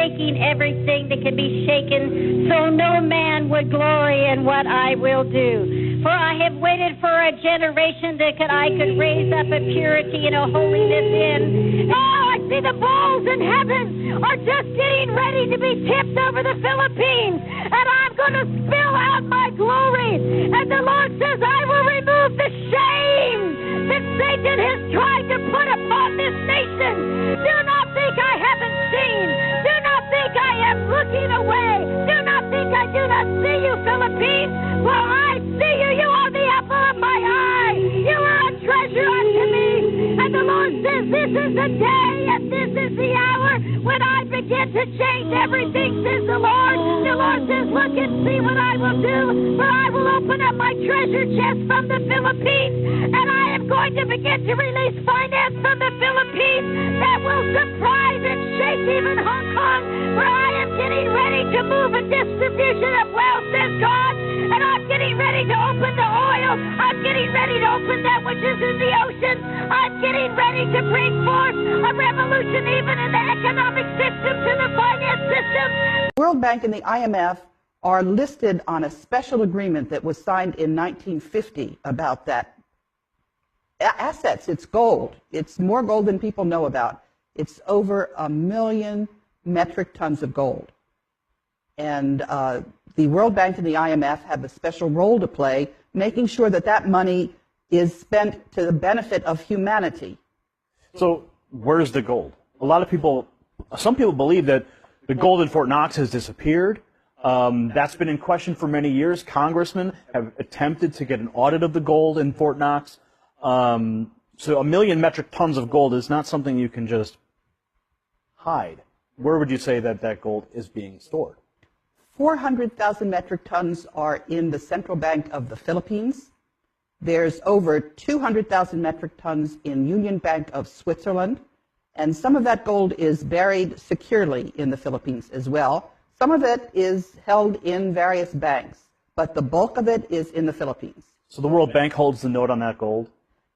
shaking everything that can be shaken, so no man would glory in what I will do. For I have waited for a generation that I could raise up a purity and a holiness in. Oh, I see the bowls in heaven are just getting ready to be tipped over the Philippines, and I'm going to spill out my glory. And the Lord says, I will remove the shame that Satan has tried to put upon this nation. Do not think I haven't seen. Do not think I am looking away. Do not think I do not see you, Philippines, for I see you. You are the apple of my eye. You are a treasure unto me. And the Lord says, this is the day and this is the hour when I begin to change everything, says the Lord. The Lord says, look and see what I will do, for I will open up my treasure chest from the Philippines, and I am going to begin to release finance from the Philippines that will surprise and shake even Hong Kong, for I am getting ready to move a distribution of wealth, says God, and I'm getting ready to open the oil. I'm getting ready to open that which is in the ocean. I'm getting ready to bring forth a revolution even in the economic system to the finance system. The World Bank and the IMF are listed on a special agreement that was signed in 1950 about that. Assets, it's gold. It's more gold than people know about. It's over 1 million metric tons of gold. And the World Bank and the IMF have a special role to play, making sure that that money is spent to the benefit of humanity. So where's the gold? A lot of people, some people believe that the gold in Fort Knox has disappeared. That's been in question for many years. Congressmen have attempted to get an audit of the gold in Fort Knox. So 1 million metric tons of gold is not something you can just hide. Where would you say that that gold is being stored? 400,000 metric tons are in the Central Bank of the Philippines. There's over 200,000 metric tons in Union Bank of Switzerland. And some of that gold is buried securely in the Philippines as well. Some of it is held in various banks, but the bulk of it is in the Philippines. So the World Bank holds the note on that gold?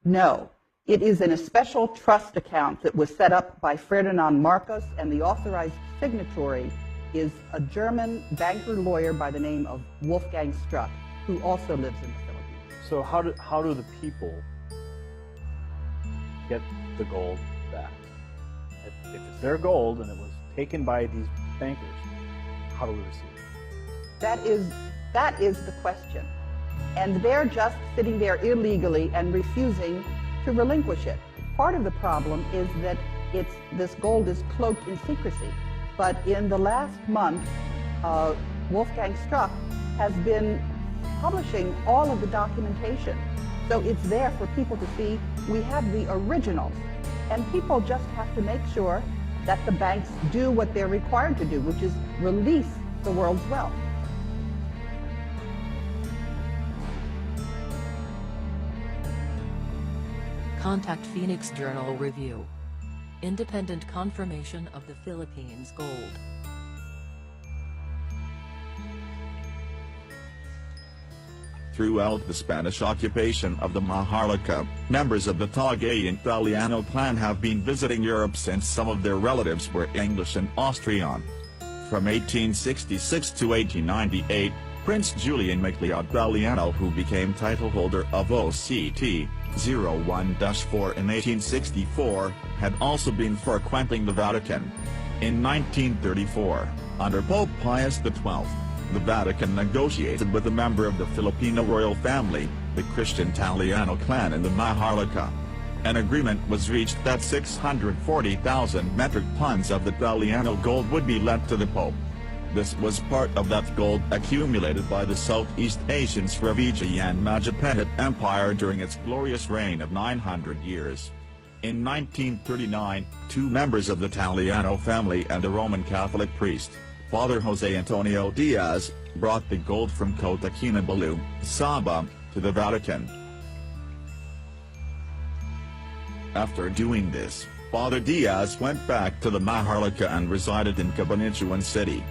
No. It is in a special trust account that was set up by Ferdinand Marcos, and the authorized signatory is a German banker lawyer by the name of Wolfgang Struck, who also lives in the Philippines. So how do the people get the gold back? If it's their gold and it was taken by these bankers, how do we receive it? That is the question. And they're just sitting there illegally and refusing to relinquish it. Part of the problem is that this gold is cloaked in secrecy. But in the last month, Wolfgang Struck has been publishing all of the documentation. So it's there for people to see. We have the originals. And people just have to make sure that the banks do what they're required to do, which is release the world's wealth. Contact Phoenix Journal Review. Independent confirmation of the Philippines gold. Throughout the Spanish occupation of the Maharlika, members of the Tagayan Italiano clan have been visiting Europe since some of their relatives were English and Austrian. From 1866 to 1898, Prince Julian Magliad Italiano, who became titleholder of OCT 01-4 in 1864, had also been frequenting the Vatican. In 1934, under Pope Pius XII, the Vatican negotiated with a member of the Filipino royal family, the Christian Italiano clan in the Maharlika. An agreement was reached that 640,000 metric tons of the Italiano gold would be lent to the Pope. This was part of that gold accumulated by the Southeast Asian Srivijaya Majapahit Empire during its glorious reign of 900 years. In 1939, two members of the Italiano family and a Roman Catholic priest, Father Jose Antonio Diaz, brought the gold from Kota Kinabalu, Sabah, to the Vatican. After doing this, Father Diaz went back to the Maharlika and resided in Cabanatuan City.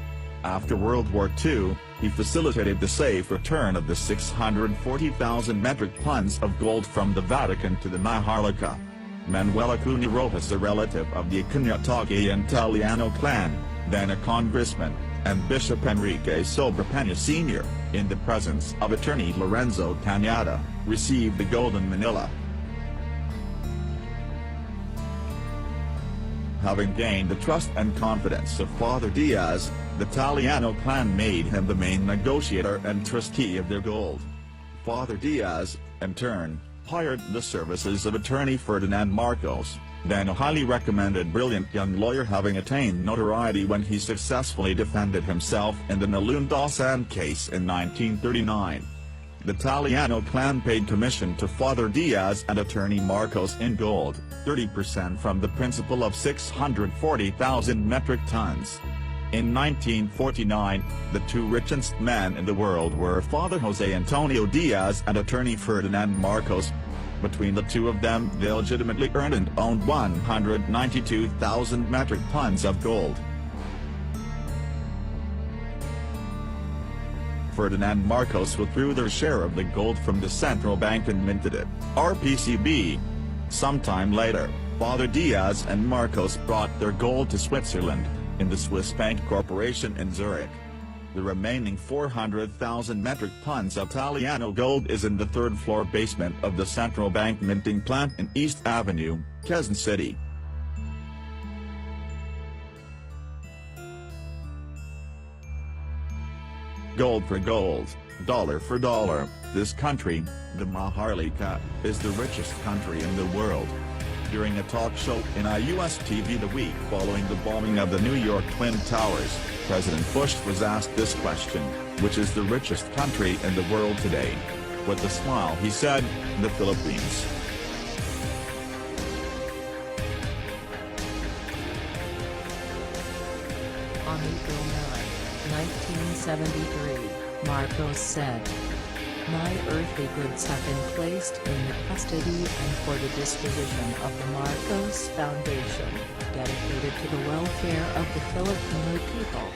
After World War II, he facilitated the safe return of the 640,000 metric tons of gold from the Vatican to the Maharlika. Manuel Acuna Rojas, a relative of the Tagayan Italiano clan, then a congressman, and Bishop Enrique Sobrepena Sr., in the presence of attorney Lorenzo Cañada, received the gold in Manila. Having gained the trust and confidence of Father Diaz, the Taliano clan made him the main negotiator and trustee of their gold. Father Diaz, in turn, hired the services of attorney Ferdinand Marcos, then a highly recommended brilliant young lawyer having attained notoriety when he successfully defended himself in the Nalundasan case in 1939. The Taliano clan paid commission to Father Diaz and attorney Marcos in gold, 30% from the principal of 640,000 metric tons. In 1949, the two richest men in the world were Father Jose Antonio Diaz and attorney Ferdinand Marcos. Between the two of them, they legitimately earned and owned 192,000 metric tons of gold. Ferdinand Marcos withdrew their share of the gold from the central bank and minted it, RPCB. Sometime later, Father Diaz and Marcos brought their gold to Switzerland, in the Swiss Bank Corporation in Zurich. The remaining 400,000 metric tons of Taliano gold is in the third-floor basement of the central bank minting plant in East Avenue, Quezon City. Gold for gold, dollar for dollar, this country, the Maharlika, is the richest country in the world. During a talk show in US TV the week following the bombing of the New York Twin Towers, President Bush was asked this question: which is the richest country in the world today? With a smile he said, the Philippines. On April 9, 1973, Marcos said, "My earthly goods have been placed in the custody and for the disposition of the Marcos Foundation, dedicated to the welfare of the Filipino people."